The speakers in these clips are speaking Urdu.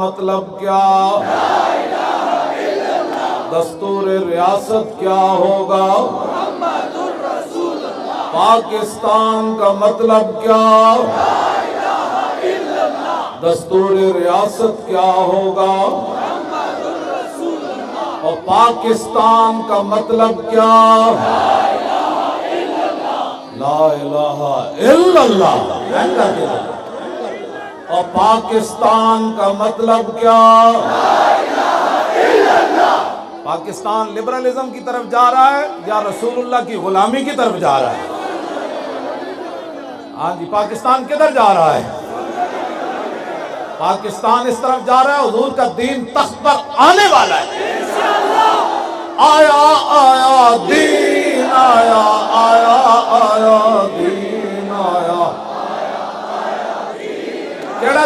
مطلب کیا؟ دستور ریاست کیا ہوگا؟ پاکستان کا مطلب کیا؟ دستور ریاست کیا ہوگا؟ اور پاکستان کا مطلب کیا؟ لا الہ الا اللہ۔ اور پاکستان کا مطلب کیا؟ پاکستان لبرلزم کی طرف جا رہا ہے یا رسول اللہ کی غلامی کی طرف جا رہا ہے؟ ہاں جی، پاکستان کدھر جا رہا ہے؟ پاکستان اس طرف جا رہا ہے، حضور کا دین تخت پر آنے والا ہے۔ آیا آیا دین آیا، آیا آیا دین آیا۔ کیڑا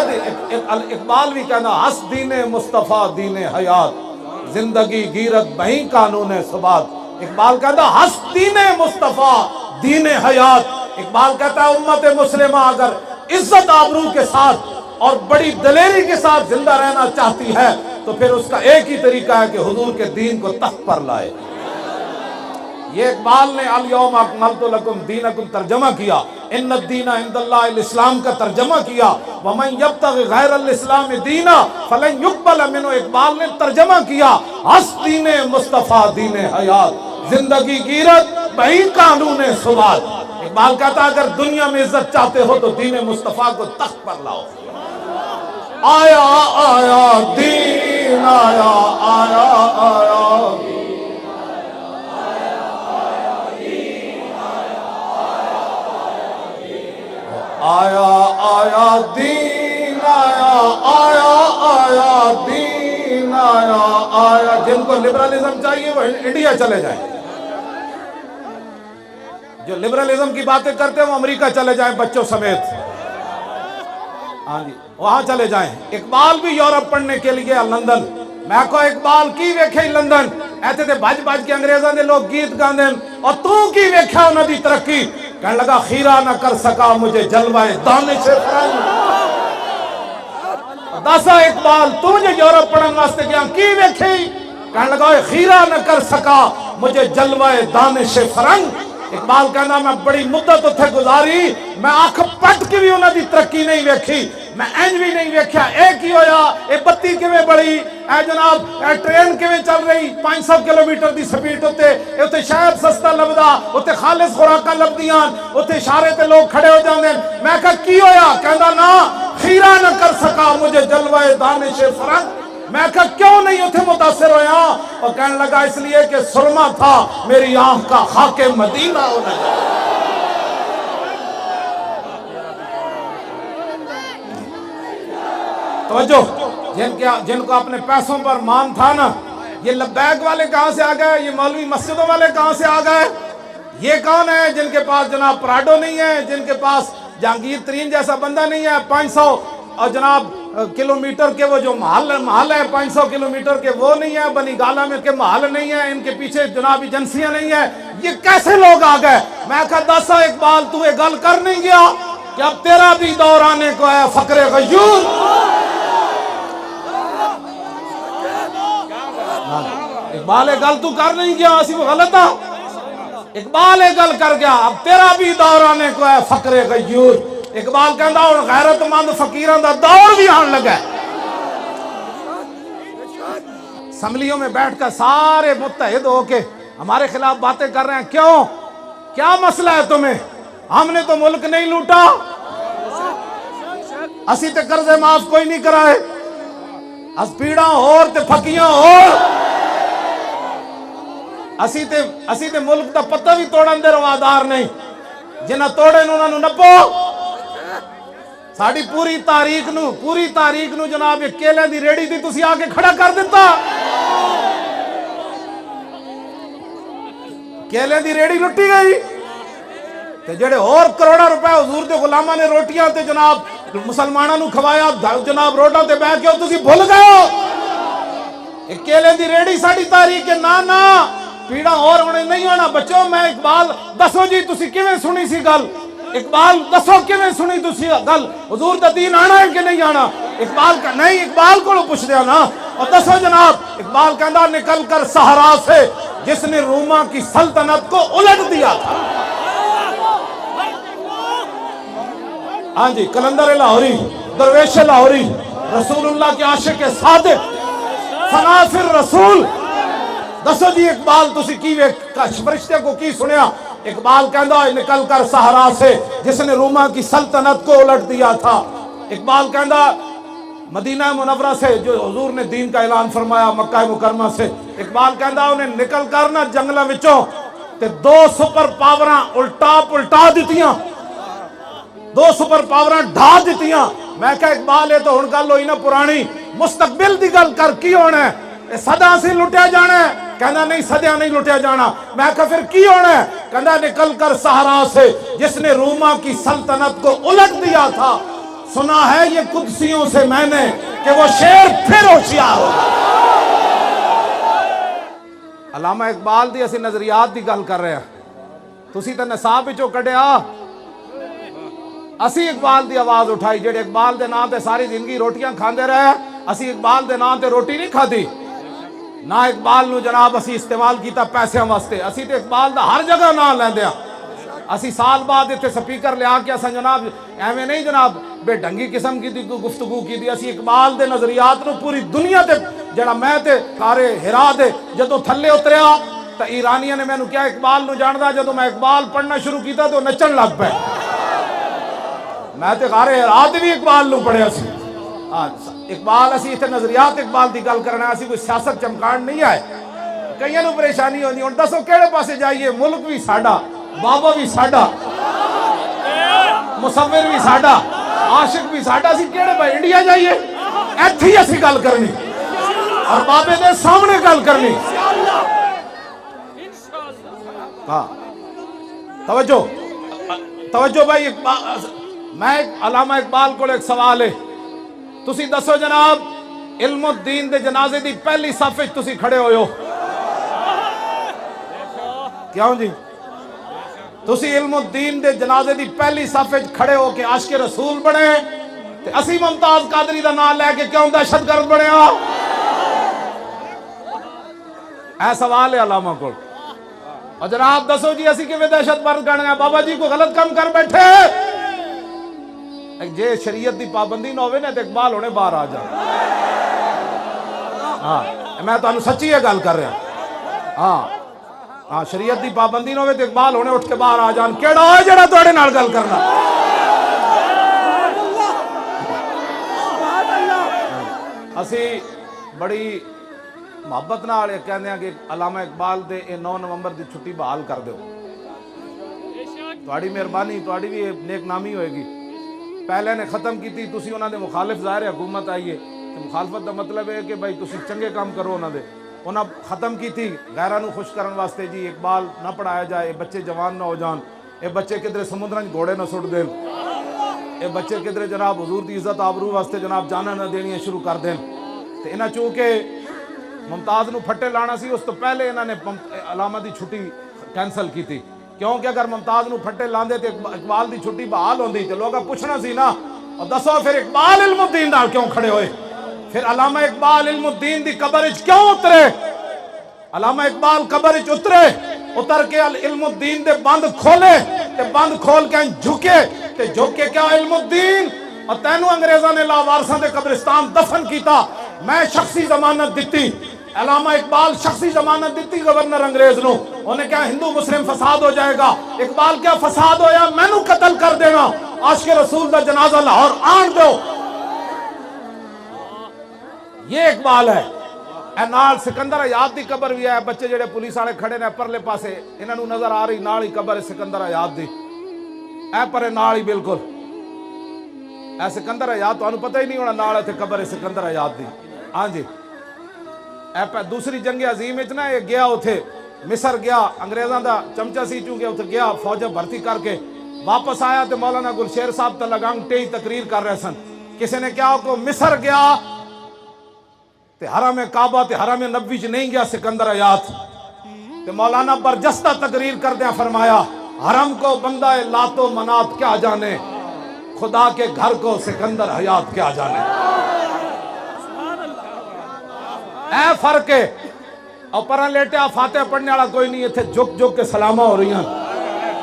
اقبال بھی کہنا، ہس دین مصطفیٰ دین حیات، زندگی گیرت بہیں قانون ثبات۔ اقبال کہتا ہس دین مصطفیٰ دین حیات۔ اقبال کہتا ہے امت مسلمہ اگر عزت آبرو کے ساتھ اور بڑی دلیری کے ساتھ زندہ رہنا چاہتی ہے تو پھر اس کا ایک ہی طریقہ ہے کہ حضور کے دین کو تخت پر لائے۔ یہ اقبال نے الیوم اکملت لکم دینکم ترجمہ کیا، ان الدین عند اللہ الاسلام کا ترجمہ کیا، ومن یبتغی غیر الاسلام دینا فلن یقبل منہ۔ اقبال نے ترجمہ کیا، ہس دین مصطفیٰ دین حیات، زندگی گیرت بہیں قانون ثبات۔ اقبال کہتا اگر دنیا میں عزت چاہتے ہو تو دین مصطفیٰ کو تخت پر لاؤ۔ آیا آیا دین آیا، آیا آیا آیا آیا دین آیا، آیا آیا دین آیا، آیا۔ جن کو لبرلزم چاہیے وہ انڈیا چلے جائیں، جو لبرلزم کی باتیں کرتے ہیں وہ امریکہ چلے جائیں بچوں سمیت، ہاں جی وہاں چلے جائیں۔ اقبال بھی یورپ پڑھنے کے لیے لندن، میں کو اقبال کی ویکھے لندن ایتے تے بج بج کے انگریزاں دے لوگ گیت گاندے اور تو کی ویکھا انہاں دی ترقی، کہنے لگا خیرہ نہ کر سکا مجھے جلوہ دانش فرنگ۔ دسا اقبال تو جو یورپ پڑھن واسطے گیا کی ویکھے، کہنے لگا خیرہ نہ کر سکا مجھے جلوہ دانش فرنگ۔ اقبال کہنا میں بڑی مدت اتھے گزاری، میں آنکھ پٹ کے بھی انہاں دی ترقی نہیں ویکھی، میں اینج بھی نہیں ویکھیا ایک ہی ہویا اے بتی کیویں بڑی، اے جناب اے ٹرین کیویں چل رہی 500 کلومیٹر دی سپیڈ اتنے شاید سستا لبدا، اتنے خالص خوراکاں لبدیاں، اتنے اشارے تے لوگ کھڑے ہو جاندے۔ میں کہا کی ہویا؟ کہندا نا خیرہ نہ کر سکا مجھے جلوہ دانش فرنگ۔ میں کہا کیوں نہیں اتھے متاثر ہویا؟ اور کہنے لگا اس لیے کہ سرما تھا میری آنکھ کا خاک مدینہ ہونا۔ توجہ، جن کو اپنے پیسوں پر مان تھا نا، یہ لبیک والے کہاں سے آ گئے؟ یہ مولوی مسجدوں والے کہاں سے آ گئے؟ یہ کون ہے جن کے پاس جناب پراڈو نہیں ہے، جن کے پاس جہانگیر ترین جیسا بندہ نہیں ہے، 500 اور جناب کلومیٹر کے وہ جو محل ہے 500 کلومیٹر کے وہ نہیں ہے، بنی گالا میں کے محل نہیں ہے، ان کے پیچھے جناب ایجنسیاں نہیں ہیں، یہ کیسے لوگ آ گئے؟ میں کہا دسا اقبال تو یہ گل کر نہیں گیا کہ اب تیرا بھی دور آنے کو ہے فقر غیور۔ اقبال ایک گل تو کر نہیں گیا، اسی وہ غلط ہے۔ اقبال ایک گل کر گیا، اب تیرا بھی دور آنے کو ہے فقر غیور۔ اقبال کہندا اور غیرت مند فقیراں دا دور بھی آن لگا ہے۔ اسمبلیوں میں بیٹھ کر سارے متحد ہو کے ہمارے خلاف باتیں کر رہے ہیں، کیوں؟ کیا مسئلہ ہے تمہیں؟ ہم نے تو ملک نہیں لوٹا، اسی تے قرض معاف کوئی نہیں کرائے، اس پیڑاں اور تے پھکیاں اور، اسی تے ملک دا پتہ بھی توڑن دے روادار نہیں، جنہ توڑے انہوں نے نپو۔ ساڑی پوری تاریخ نو جناب یہ کیلے دی ریڑی دی تسی آگے کھڑا کر دیتا، کیلے دی ریڑی لٹی گئی تے جڑے اور کروڑا روپے حضور دے غلامہ نے روٹیاں تے جناب مسلمانوں نو کھوایا جناب روڈاں تے بیٹھ کے تسی بھول گئے ہو۔ ایک کیلے دی ریڑی ساڑی تاریخ کے نا پیڑا اور ہونے نہیں ہونا۔ بچوں میں اقبال دسو جی تسی کیویں سنی سی گل؟ اقبال دسو کیویں سنی تسی گل حضور دا دین آنا ہے کہ نہیں آنا؟ اقبال کا نہیں، اقبال کو پوچھ دیا نا، اور دسو جناب اقبال کہندا نکل کر صحرا سے جس نے روما کی سلطنت کو الٹ دیا تھا۔ ہاں جی، کلندر لاہوری، درویش لاہوری، رسول اللہ کے عاشق صادق، فنافر رسول، دسو جی اقبال تسی کی فرشتے کو کی سنیا؟ اقبال کہندا نکل کر صحرا سے جس نے روما کی سلطنت کو الٹ دیا تھا۔ اقبال کہندا مدینہ منورہ سے جو حضور نے دین کا اعلان فرمایا، مکہ مکرمہ سے، اقبال کہندا انہیں نکل کر نہ جنگلہ وچوں تے دو سپر پاوراں الٹا پلٹا دیتیاں، دو سپر پاوراں ڈھا دیتیاں۔ میں کہا اقبال یہ تو ہن گل ہوئی نا پرانی، مستقبل دی گل کر کی ہونا ہے؟ صدا سے لٹیا جانا ہے؟ کہنا نہیں صدیاں نہیں لٹیا جانا۔ میں کہا پھر کی ہونا ہے؟ کہنا نکل کر صحرا سے جس نے روما کی سلطنت کو الٹ دیا تھا، سنا ہے یہ قدسیوں سے میں نے کہ وہ شیر پھر ہوشیار ہو۔ علامہ اقبال دی اسی نظریات دی گل کر رہے ہیں، تسی تے نصاب وچوں کڈیا، اسی اقبال دی آواز اٹھائی جڑے اقبال دے نام تے ساری زندگی روٹیاں کھاندے رہے، اسی اقبال دے نام تے روٹی نہیں کھادی، نہ اقبال نو جناب اسی استعمال کیتا پیسے واسطے، اسی تے اقبال دا ہر جگہ نام لیندے ہاں۔ اسی سال بعد اتنے سپیکر لیا کے اساں جناب ایویں نہیں جناب بے ڈھنگی قسم کی گفتگو کی دی، اسی اقبال دے نظریات نو پوری دنیا تے جڑا میں تے سارے ہرا دے جدوں تھلے اتریا تا ایرانیاں نے مینوں کیا اقبال نو جاندا، جدوں میں اقبال پڑھنا شروع کیتا تو نچن لگ پے، میں تے غارے ہرا دے بھی اقبال نو پڑھیا سی۔ اقبال اسی اتنے نظریات اقبال دی گل کرنا، اسی کوئی سیاست چمکان نہیں آئے، کئیاں نو پریشانی ہوندی، ہن دسو کیڑے پاسے جائیے؟ ملک بھی ساڈا، بابا بھی ساڈا، مصور بھی ساڈا، عاشق بھی ساڈا، اسی کیڑے پاسے انڈیا جائیے؟ ایتھے ہی اسی گل کرنی اور بابے دے سامنے گل کرنی۔ ہاں توجہ توجہ بھائی، میں علامہ اقبال کو ایک سوال ہے، تسی دسو جناب علم الدین دے جنازے دی پہلی صف وچ تسی کھڑے ہوئے ہو، کیوں جی؟ تسی علم الدین دے جنازے دی پہلی صف وچ کھڑے ہو کے عاشق رسول بنے تے اسی ممتاز قادری دا نام لے کے کیوں دہشت گرد بنے ہو؟ اے سوال ہے علامہ کو، اور جناب دسو جی اسی کیویں دہشت گرد گنے؟ بابا جی کو غلط کام کر بیٹھے، جے شریعت دی پابندی نہ ہوئے نا تے اقبال ہونے باہر آ جا۔ ہاں میں تو سچی ہے گل کر رہا، ہاں شریعت دی پابندی نہ ہوئے تے اقبال ہونے اٹھ کے باہر آ جان۔ کیڑا ہوئے جڑا تواڈے نال گل کرنا؟ اسی بڑی محبت نال کہندے ہیں کہ علامہ اقبال دے 9 نومبر دی چھٹی بحال کر دیو، تواڈی مہربانی، تواڈی بھی نیک نامی ہوئے گی۔ پہلے نے ختم کی تھی، تسی انہاں دے مخالف ظاہر ہے حکومت آئیے تو مخالفت دا مطلب ہے کہ بھائی تسی چنگے کام کرو، انہاں دے انہاں ختم کی تھی غیرہ نو خوش کرن واسطے جی اقبال نہ پڑھایا جائے، بچے جوان نہ ہو جان، اے بچے کدھر سمندراں گھوڑے نہ سٹ دین، اے بچے کدھر جناب حضور دی عزت آبرو واسطے جناب جاناں نہ دینیاں شروع کر دین۔ تے انہاں چونکہ ممتاز نو پھٹے لانا سی، اس تو پہلے انہاں نے علامہ دی چھٹی کینسل کی تھی، کیونکہ اگر ممتاز نو پھٹے لاندے تے اقبال دی چھٹی بحال ہوندی تے لوگا پوچھنا سی نا، اور دسو پھر اقبال علم الدین نال کیوں کھڑے ہوئے؟ پھر علامہ اقبال علم الدین دی قبر وچ کیوں اترے؟ علامہ اقبال قبر وچ اتر کے علم الدین دے بند کھولے تے بند کھول کے جھکے تے جھک کے کیا علم الدین اور تینوں انگریزاں نے لاوارساں دے قبرستان دفن کیتا، میں شخصی ضمانت دیتی، علامہ اقبال شخصی ضمانت دیتی گورنر انگریز نو، انہیں کیا ہندو مسلم فساد ہو جائے گا؟ اقبال کیا فساد ہویا؟ میں نو قتل کر دینا، عاشق رسول دا جنازہ لاہور آن دو، یہ اقبال ہے۔ اے نال سکندر حیات دی قبر بھی ہے، بچے جڑے پولیس والے کھڑے نے پرلے پاسے انہاں نو نظر آ رہی نال ہی قبر سکندر حیات دی، اے پرے نال ہی بالکل، اے سکندر حیات تانوں پتہ ہی نہیں ہونا نال تے قبر سکندر حیات دی۔ ہاں جی، اے دوسری جنگ عظیم وچ نا یہ گیا اوتھے مصر گیا، انگریزاں دا چمچا سی چونکہ اوتھے گیا فوج بھرتی کر کے واپس آیا تے مولانا گلشیر صاحب تلگنگ ٹی تقریر کر رہے سن، کسی نے کیا کو مصر گیا تے حرم کعبہ تے حرم نبوی چ نہیں گیا سکندر حیات، تے مولانا برجستہ تقریر کردیاں فرمایا حرم کو بندہ لاتو منات کیا جانے، خدا کے گھر کو سکندر حیات کیا جانے۔ اے فرق ہے، اور پرہ لیٹیا فاتح پڑھنے والا کوئی نہیں، اتھے جھک جھک کے سلامہ ہو رہی ہیں۔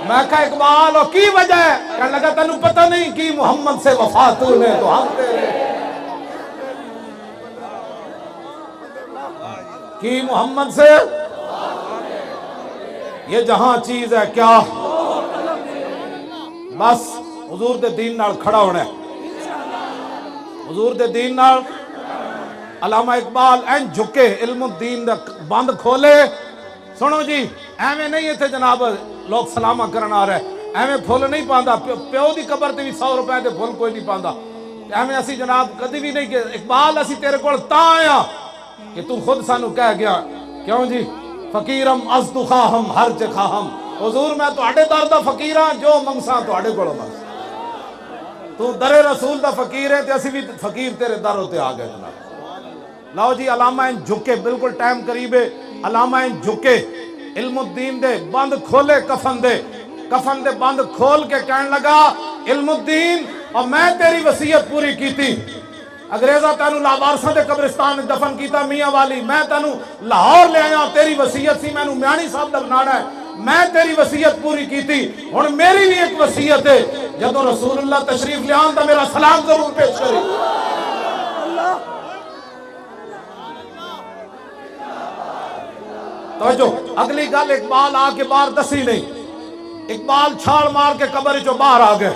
میں کہا اقبال اور کی وجہ ہے؟ کہنے لگا تنوں پتہ نہیں کی محمد سے وفا تو نے تو ہم تیرے کی محمد سے یہ جہاں چیز ہے کیا، بس حضور دے دین نال کھڑا ہونا ہے، حضور دے دین نال۔ علامہ اقبال این جھکے علم الدین دا بند کھولے، سنو جی ایویں نہیں ہے تھے جناب لوگ سلامہ کرنا آ رہے، ایویں پھول نہیں پاندہ، پیو دی قبر تے بھی 100 روپے دے پھول کوئی نہیں پاندہ، ایویں اسی جناب کدی بھی نہیں کہ اقبال اسی تیرے کول تاں آیا کہ تو خود سانو کہہ گیا، کیوں جی فقیرم از تو خواہم ہر چے خواہم، حضور میں تو اڈے در دا فقیراں جو منگساں تو اڈے کولوں منگساں، تو در رسول دا فقیر ہے تے اسی بھی فقیر تیرے در ہوتے آ گئے جناب۔ لاؤ جی علامہ ان جھکے، بالکل ٹائم قریب ہے، علامہ ان جھکے علم الدین دے بند کھولے کفن دے بند کھول کے کہنے لگا علم الدین اور میں تیری وصیت پوری کیتی، انگریزہ تینوں لاوارساں دے قبرستان دفن کیتا میاں والی، میں تینوں لاہور لے آیا، تیری وصیت سی میں نوں میانی صاحب دا بنانا ہے، میں تیری وصیت پوری کیتی، ہن میری بھی ایک وصیت ہے جدو رسول اللہ تشریف لے آن تا میرا سلام ضرور پیش کرے۔ توجہ اگلی گل اقبال آ کے باہر دسی نہیں، اقبال چھال مار کے قبر جو باہر آ گئے،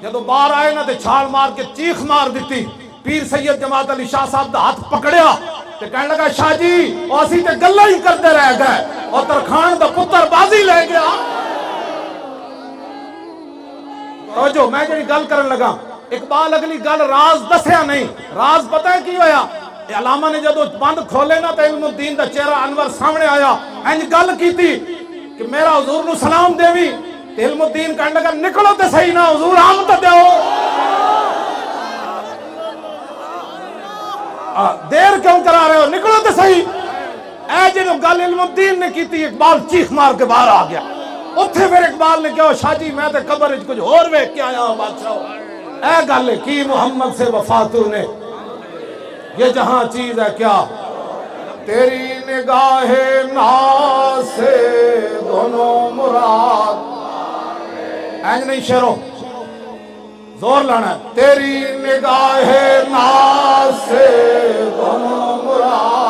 جدو باہر آئے نا تے چھال مار کے چیخ مار دیتی، پیر سید جماعت علی شاہ صاحب دا ہاتھ پکڑیا تے کہنے لگا شاہ جی اور اسی تے گلہ ہی کرتے رہ گئے اور ترخان دا پتر بازی لے گیا۔ توجہ میں جڑی گل کرن لگا، اقبال اگلی گل راز دسیا نہیں، راز پتہ ہے کی ہویا؟ علامہ نے جدو بند کھولے نا تو علم الدین دا چہرہ انور سامنے آیا، انج گل کی تھی کہ میرا حضور نو سلام دیوی، علم الدین کہنے لگا نکلو تے صحیح نا حضور آم تے دیو، دیر کیوں کرا رہے ہو، نکلو تے صحیح۔ اے جنو گل علم الدین نے کی تھی، اقبال چیخ مار کے باہر آ گیا، اتھے پھر اقبال نے کہا شاہ جی میں تے قبر وچ کچھ اور ویکھ کے آیا ہوں بادشاہ، اے گل کی محمد سے وفا تو نے یہ جہاں چیز ہے کیا، تیری نگاہ ناز سے دونوں مراد، اینج نہیں شیرو زور لانا ہے، تیری نگاہ ناز سے دونوں مراد